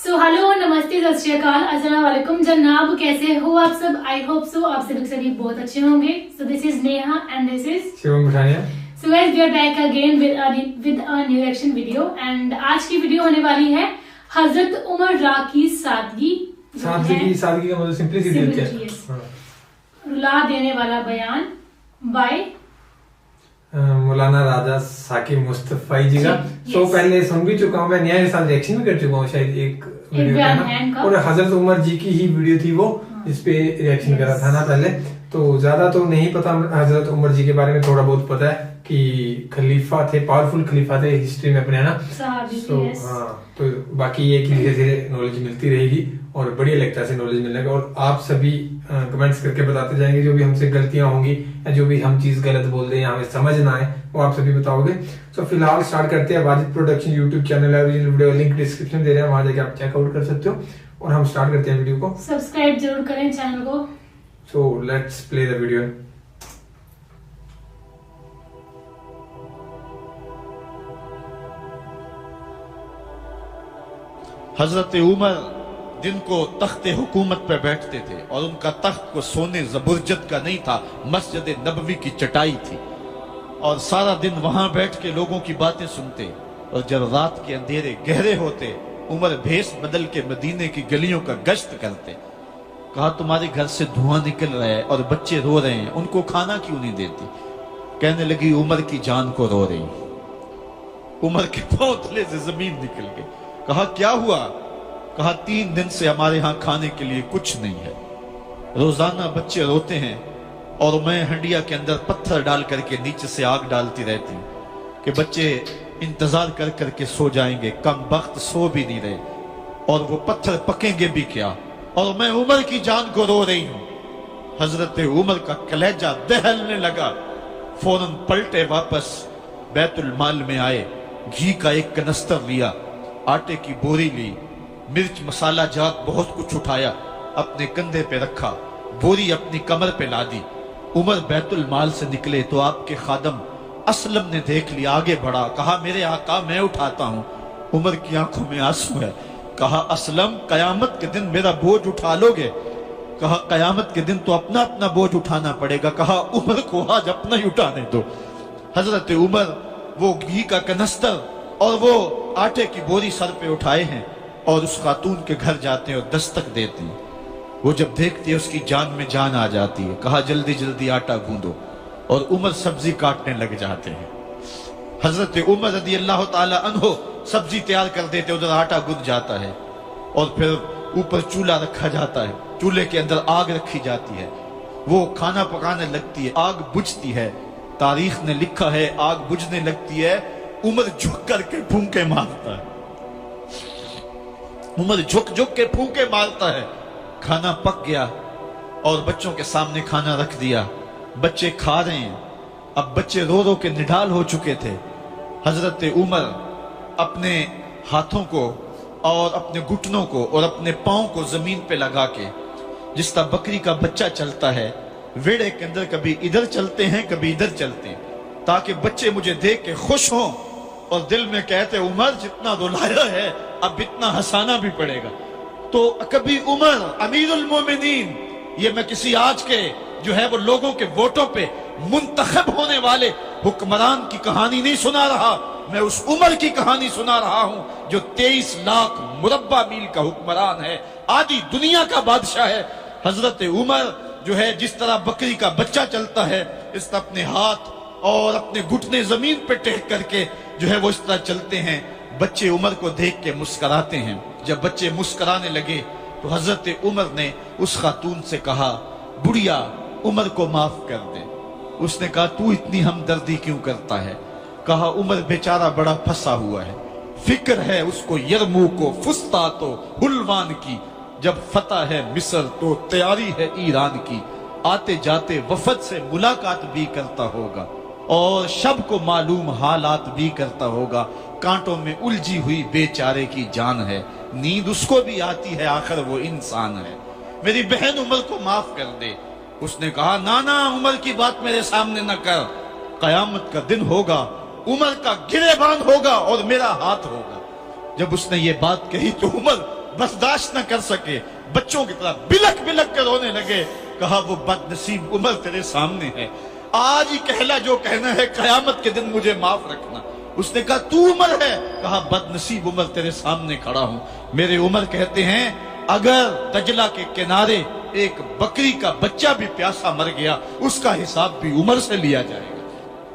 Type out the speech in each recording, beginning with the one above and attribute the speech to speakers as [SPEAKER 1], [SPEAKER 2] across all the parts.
[SPEAKER 1] So hello, नमस्ते, सत श्री अकाल, अस्सलाम वालेकुम जनाब। कैसे हो आप सब? आई होप सो आप सभी बहुत अच्छे होंगे। So this is Neha and this is
[SPEAKER 2] Shivam Buthania.
[SPEAKER 1] So guys, we are back again with a new reaction video. And आज की वीडियो होने वाली है हजरत उमर रा की सादगी।
[SPEAKER 2] सादगी का मतलब सिंपलिसिटी होती है।
[SPEAKER 1] रुला देने वाला बयान बाय
[SPEAKER 2] मौलाना राजा साकिब मुस्तफाई जी का। तो पहले सुन भी चुका हूँ मैं, नया के साथ रिएक्शन भी कर चुका हूँ शायद एक वीडियो में ना। और हजरत उमर जी की ही वीडियो थी वो, जिसपे रिएक्शन करा था ना पहले। तो ज्यादा तो नहीं पता हजरत उमर जी के बारे में, थोड़ा बहुत पता है कि खलीफा थे, पावरफुल खलीफा थे हिस्ट्री में अपने, है ना। तो बाकी ये कि धीरे धीरे नॉलेज मिलती रहेगी और बढ़िया लगता है नॉलेज मिलने का। और आप सभी कमेंट्स करके बताते जाएंगे जो भी हमसे गलतियां होंगी या जो भी हम चीज गलत बोल रहे हैं, हमें समझ ना आए, वो आप सभी बताओगे। तो फिलहाल स्टार्ट करते हैं। वाजिद प्रोडक्शन यूट्यूब चैनल है, ओरिजिनल वीडियो लिंक डिस्क्रिप्शन दे रहे हैं, वहां जाके आप चेकआउट कर सकते हो। और हम स्टार्ट करते हैं वीडियो को।
[SPEAKER 1] सब्सक्राइब जरूर करें चैनल को।
[SPEAKER 2] So let's play the video.
[SPEAKER 3] हजरत उमर दिन को तख्ते हुकूमत पर बैठते थे और उनका तख्त को सोने जबरजद का नहीं था, मस्जिद नबवी की चटाई थी। और सारा दिन वहां बैठ के लोगों की बातें सुनते। और जब रात के अंधेरे गहरे होते, उमर भेष बदल के मदीने की गलियों का गश्त करते। कहा, तुम्हारे घर से धुआं निकल रहा है और बच्चे रो रहे हैं, उनको खाना क्यों नहीं देती? कहने लगी, उमर की जान को रो रही। उमर के पांव तले से जमीन निकल गई। कहा, क्या हुआ? कहा, 3 दिन से हमारे यहाँ खाने के लिए कुछ नहीं है। रोजाना बच्चे रोते हैं और मैं हंडिया के अंदर पत्थर डाल करके नीचे से आग डालती रहती हूँ कि बच्चे इंतजार कर करके सो जाएंगे। कम वक्त सो भी नहीं रहे और वो पत्थर पकेंगे भी क्या, और मैं उमर की जान को रो रही हूँ। हजरत उमर का कलेजा दहलने लगा। फौरन पलटे, वापस बैतुल माल में आए, घी का एक कनस्तर लिया, आटे की बोरी ली, मिर्च मसाला जात बहुत कुछ उठाया, अपने कंधे पे रखा, बोरी अपनी कमर पे लादी। उमर बैतुल माल से निकले तो आपके खादम असलम ने देख लिया, आगे बढ़ा, कहा, मेरे आका मैं उठाता हूं। उमर की आंखों में आंसू है। कहा, असलम कयामत के दिन मेरा बोझ उठा लोगे? कहा, कयामत के दिन तो अपना अपना बोझ उठाना पड़ेगा। कहा, उमर को आज अपना ही उठाने दो। हजरत उमर वो घी का कनस्तर और वो आटे की बोरी सर पे उठाए हैं और उस खातून के घर जाते हैं और दस्तक देते हैं। वो जब देखती है उसकी जान में जान आ जाती है। कहा, जल्दी जल्दी आटा गूंदो। और उमर सब्जी काटने लग जाते हैं। हजरत उमर रदी अल्लाह ताला अन्हो सब्जी तैयार कर देते, उधर आटा गूंद जाता है और फिर ऊपर चूल्हा रखा जाता है, चूल्हे के अंदर आग रखी जाती है, वो खाना पकाने लगती है, आग बुझती है। तारीख ने लिखा है, आग बुझने लगती है, उमर झुक करके फूंके मारता है। उमर झुक झुक के फूंके मारता है। खाना पक गया और बच्चों के सामने खाना रख दिया, बच्चे खा रहे हैं। अब बच्चे रो रो के निढाल हो चुके थे। हजरत उमर अपने हाथों को और अपने घुटनों को और अपने पांव को जमीन पे लगा के, जिस तरह बकरी का बच्चा चलता है वेड़े के अंदर, कभी इधर चलते हैं कभी इधर चलते हैं, ताकि बच्चे मुझे देख के खुश हों और दिल में कहते, उमर जितना रुलाया है अब इतना हंसाना भी पड़ेगा। तो कभी उमर अमीरुल मोमिनीन, ये मैं किसी आज के जो है वो लोगों के वोटों पे मुंतखब होने वाले हुक्मरान की कहानी नहीं सुना रहा, मैं उस उमर की कहानी सुना रहा हूं जो 23 लाख मुरब्बा मील का हुक्मरान है, आधी दुनिया का बादशाह है। हजरत उमर जो है जिस तरह बकरी का बच्चा चलता है, इस तरह अपने हाथ और अपने घुटने जमीन पे टेक करके जो है वो इस तरह चलते हैं। बच्चे उमर को देख के मुस्कुराते हैं। जब बच्चे मुस्कुराने लगे तो हजरत उमर ने उस खातून से कहा, बुढ़िया उमर को माफ कर दे। उसने कहा, तू इतनी हमदर्दी क्यों करता है? कहा, उमर बेचारा बड़ा फंसा हुआ है, फिक्र है उसको यरमूक को, फुस्तात हुलवान की, जब फतह है मिस्र तो तैयारी है ईरान की, आते जाते वफद से मुलाकात भी करता होगा और शब को मालूम हालात भी करता होगा। कांटों में उलझी हुई बेचारे की जान है, नींद उसको भी आती है, आखिर वो इंसान है, मेरी बहन उमर को माफ कर दे। उसने कहा, नाना उमर की बात मेरे सामने न कर, कयामत का दिन होगा, उमर का गिरेबान होगा और मेरा हाथ होगा। जब उसने ये बात कही तो उमर बर्दाश्त न कर सके, बच्चों की तरह बिलक बिलक कर रोने लगे। कहा वो बदनसीब उमर तेरे सामने है, आज ही कहला जो कहना है, कयामत के दिन मुझे माफ रखना। उसने कहा तू उमर है? कहा बदनसीब उमर तेरे सामने खड़ा हूं। मेरे उमर कहते हैं अगर दजला के किनारे एक बकरी का बच्चा भी प्यासा मर गया, उसका हिसाब भी उमर से लिया जाएगा।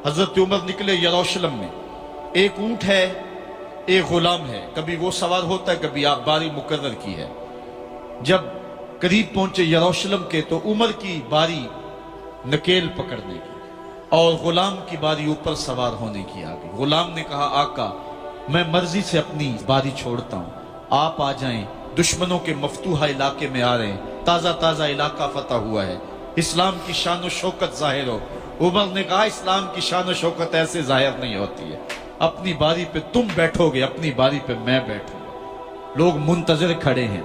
[SPEAKER 3] हजरत उमर निकले यरूशलेम में, एक ऊंट है, एक गुलाम है, कभी वो सवार होता है, कभी आप बारी मुकर्रर की है। जब करीब पहुंचे यरूशलेम के तो उमर की बारी नकेल पकड़ने की और गुलाम की बारी ऊपर सवार होने की आ गई। गुलाम ने कहा आका मैं मर्जी से अपनी बारी छोड़ता हूं, आप आ जाएं, दुश्मनों के मफतूहा इलाके में आ रहे हैं, ताजा ताजा इलाका फतह हुआ है, इस्लाम की शान और शौकत जाहिर हो। उमर ने कहा इस्लाम की शान और शौकत ऐसे जाहिर नहीं होती है, अपनी बारी पे तुम बैठोगे, अपनी बारी पे मैं बैठूंगा। लोग मुंतजर खड़े हैं,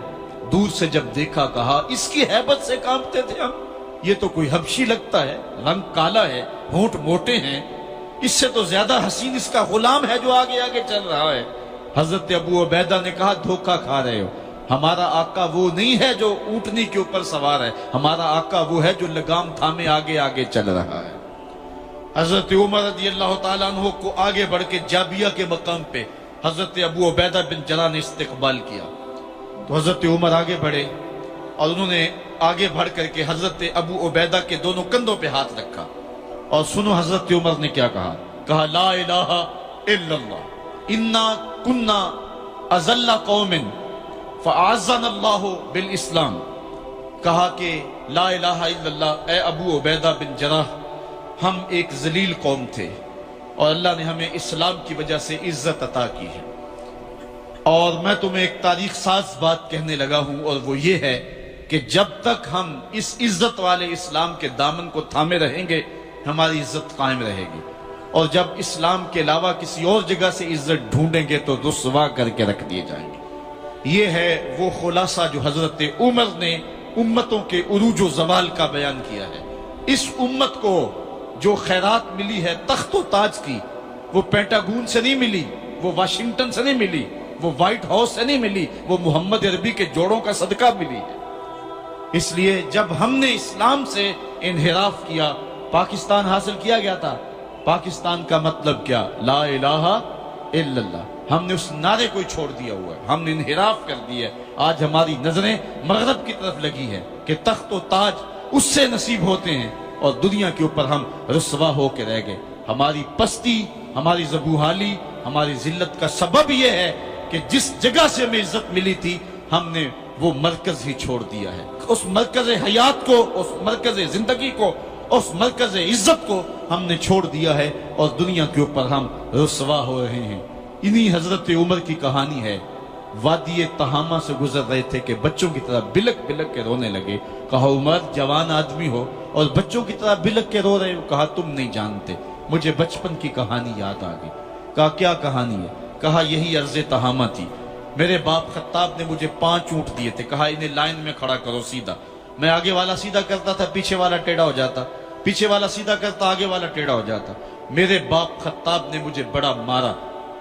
[SPEAKER 3] दूर से जब देखा कहा इसकी हैबत से कांपते थे हम, ये तो कोई हबशी लगता है, रंग काला है, होंठ मोटे हैं, इससे तो ज्यादा हसीन इसका गुलाम है जो आगे आगे चल रहा है। हजरत अबू उबैदा ने कहा धोखा खा रहे हो, हमारा आका वो नहीं है जो ऊंटनी के ऊपर सवार है, हमारा आका वो है जो लगाम थामे आगे आगे चल रहा है। हजरत उमर रज़ी अल्लाह ताला अन्हु को आगे बढ़ के जाबिया के मकाम पे हजरत अबू उबैदा बिन जराह ने इस्तकबाल किया। तो हजरत उमर आगे बढ़े और उन्होंने आगे बढ़ करके हजरत अबू उबैदा के दोनों कंधों पे हाथ रखा और सुनो हजरत उमर ने क्या कहा। कहा ला इलाहा इल्लल्लाह इन्ना कुन्ना अज़ल्ला कौमिन फ़अअज़्ज़नल्लाहु बिल इस्लाम। कहा कि ला इलाहा इल्लल्लाह, ए अबू उबैदा बिन जराह, हम एक जलील कौम थे और अल्लाह ने हमें इस्लाम की वजह से इज्जत अता की है। और मैं तुम्हें एक तारीख साज बात कहने लगा हूं और वो ये है कि जब तक हम इस इज्जत वाले इस्लाम के दामन को थामे रहेंगे हमारी इज्जत कायम रहेगी, और जब इस्लाम के अलावा किसी और जगह से इज्जत ढूंढेंगे तो रुस्वा करके रख दिए जाएंगे। ये है वो खुलासा जो हजरत उमर ने उम्मतों के उरूज व ज़वाल का बयान किया है। इस उम्मत को जो खैरात मिली है तख्त व ताज की, वो पेंटागून से नहीं मिली, वो वाशिंगटन से नहीं मिली, वो व्हाइट हाउस से नहीं मिली, वो मोहम्मद अरबी के जोड़ों का सदका मिली है। इसलिए जब हमने इस्लाम से इन्हिराफ किया, पाकिस्तान हासिल किया गया था। पाकिस्तान का मतलब क्या? ला इलाहा इल्लल्लाह। हमने उस नारे को छोड़ दिया हुआ है, हमने इन्हिराफ कर दिया है। आज हमारी नजरें मगरब की तरफ लगी है कि तख्त व ताज उससे नसीब होते हैं और दुनिया के ऊपर हम रुस्वा होके रह गए। हमारी पस्ती, हमारी ज़बूहाली, हमारी जिल्लत का सबब यह है कि जिस जगह से हमें इज्जत मिली थी हमने वो मरकज ही छोड़ दिया है। उस मरकज हयात को, उस मरकज जिंदगी को, उस मरकज इज्जत को हमने छोड़ दिया है और दुनिया के ऊपर हम रुस्वा हो रहे हैं। इन्हीं हजरत उमर की कहानी है। वादी तहामा से गुजर रहे थे कि बच्चों की तरह बिलक बिलक के रोने लगे। कहा उमर जवान आदमी हो और बच्चों की तरह बिलक के रो रहे हो। कहा तुम नहीं जानते, मुझे बचपन की कहानी याद आ गई। कहा क्या कहानी है? कहा यही अर्ज़ तहामा थी। मेरे बाप खत्ताब ने मुझे 5 ऊंट दिए थे। कहा इन्हें लाइन में खड़ा करो सीधा। मैं आगे वाला सीधा करता था, पीछे वाला टेढ़ा हो जाता, पीछे वाला सीधा करता, आगे वाला टेढ़ा हो जाता। मेरे बाप खत्ताब ने मुझे बड़ा मारा।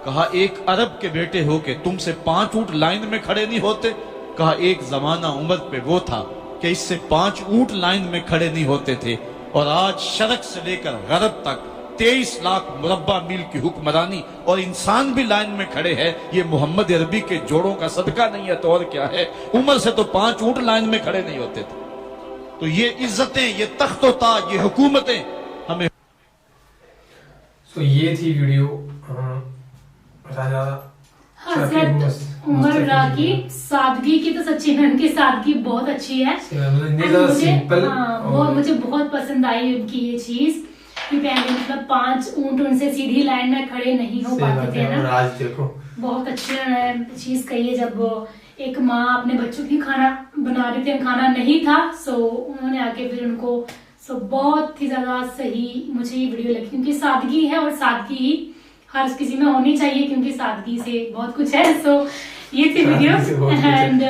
[SPEAKER 3] कहा एक अरब के बेटे हो के तुमसे 5 ऊंट लाइन में खड़े नहीं होते? कहा एक जमाना उमर पे वो था कि इससे 5 ऊंट लाइन में खड़े नहीं होते थे और आज शरक से लेकर गरब तक 23 लाख मुरब्बा मील की हुक्मरानी और इंसान भी लाइन में खड़े हैं। ये मोहम्मद अरबी के जोड़ों का सदका नहीं है तो और क्या है? उमर से तो 5 ऊंट लाइन में खड़े नहीं होते थे। तो ये इज्जतें, ये तख्त व ताज, ये हुकूमतें हमें।
[SPEAKER 2] तो ये थी वीडियो राजा
[SPEAKER 1] हजरत उमर की सादगी की। तो सच्ची में उनकी सादगी बहुत अच्छी है। मुझे बहुत पसंद आई उनकी ये चीज कि पहले मतलब 5 ऊंट उनसे सीधी लाइन में खड़े नहीं हो पाते थे ना।
[SPEAKER 2] आज देखो बहुत
[SPEAKER 1] अच्छी चीज कही है। जब एक माँ अपने बच्चों की खाना बना रही थी, खाना नहीं था, सो उन्होंने आके फिर उनको, सो बहुत ही ज्यादा सही मुझे ये वीडियो लगी क्योंकि सादगी है और सादगी ही हर किसी में होनी चाहिए क्योंकि सादगी से बहुत कुछ है। सो ये थी वीडियो एंड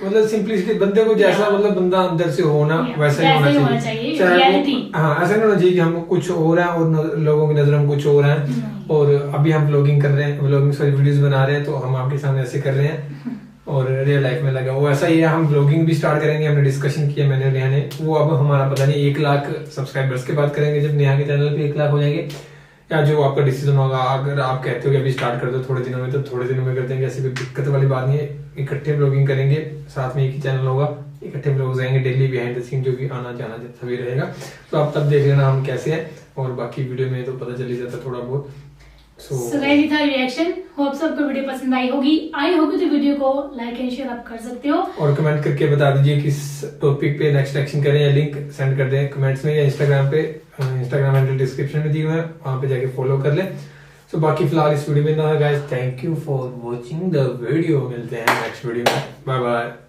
[SPEAKER 2] मतलब सिंपलिसिटी, बंदे को जैसा मतलब बंदा अंदर से होना वैसा ही होना चाहिए। हाँ, ऐसा नहीं होना चाहिए कि हम कुछ हो रहा है और लोगों की नजर हम कुछ हो रहा है। और अभी हम व्लॉगिंग कर रहे हैं, व्लॉगिंग सॉरी वीडियोस बना रहे हैं तो हम आपके सामने ऐसे कर रहे हैं और रियल लाइफ में लगा। वो ऐसा ही है, हम ब्लॉगिंग भी स्टार्ट करेंगे, हमने डिस्कशन किया मैंने और नेहा ने। वो अब हमारा पता नहीं 1 लाख सब्सक्राइबर्स के बाद करेंगे जब नेहा के चैनल पे 1 लाख हो जाएंगे, या जो आपका डिसीजन होगा। अगर आप कहते हो कि अभी स्टार्ट कर दो थोड़े दिनों में, तो थोड़े दिनों में कर देंगे, ऐसी कोई दिक्कत वाली बात नहीं है। इकट्ठे ब्लॉगिंग करेंगे, साथ में एक ही चैनल होगा, इकट्ठे ब्लॉग्स आएंगे डेली बिहाइंड द सीन, जो कि आना जाना सभी रहेगा। तो आप तब देख लेना हम कैसे हैं, और बाकी वीडियो में तो पता चल ही जाता थोड़ा बहुत।
[SPEAKER 1] So guys, था रिएक्शन। होप सबको वीडियो पसंद आई होगी तो वीडियो को लाइक एंड शेयर आप कर सकते हो,
[SPEAKER 2] और कमेंट करके बता दीजिए किस टॉपिक पे नेक्स्ट एक्शन करें, या लिंक सेंड कर दें कमेंट्स में, या इंस्टाग्राम पे, इंस्टाग्राम हैंडल डिस्क्रिप्शन में दी हुई है, वहां पे जाके फॉलो कर लें। सो बाकी फिलहाल इस वीडियो में ना guys, thank you for watching the video. मिलते हैं नेक्स्ट वीडियो में, बाय बाय।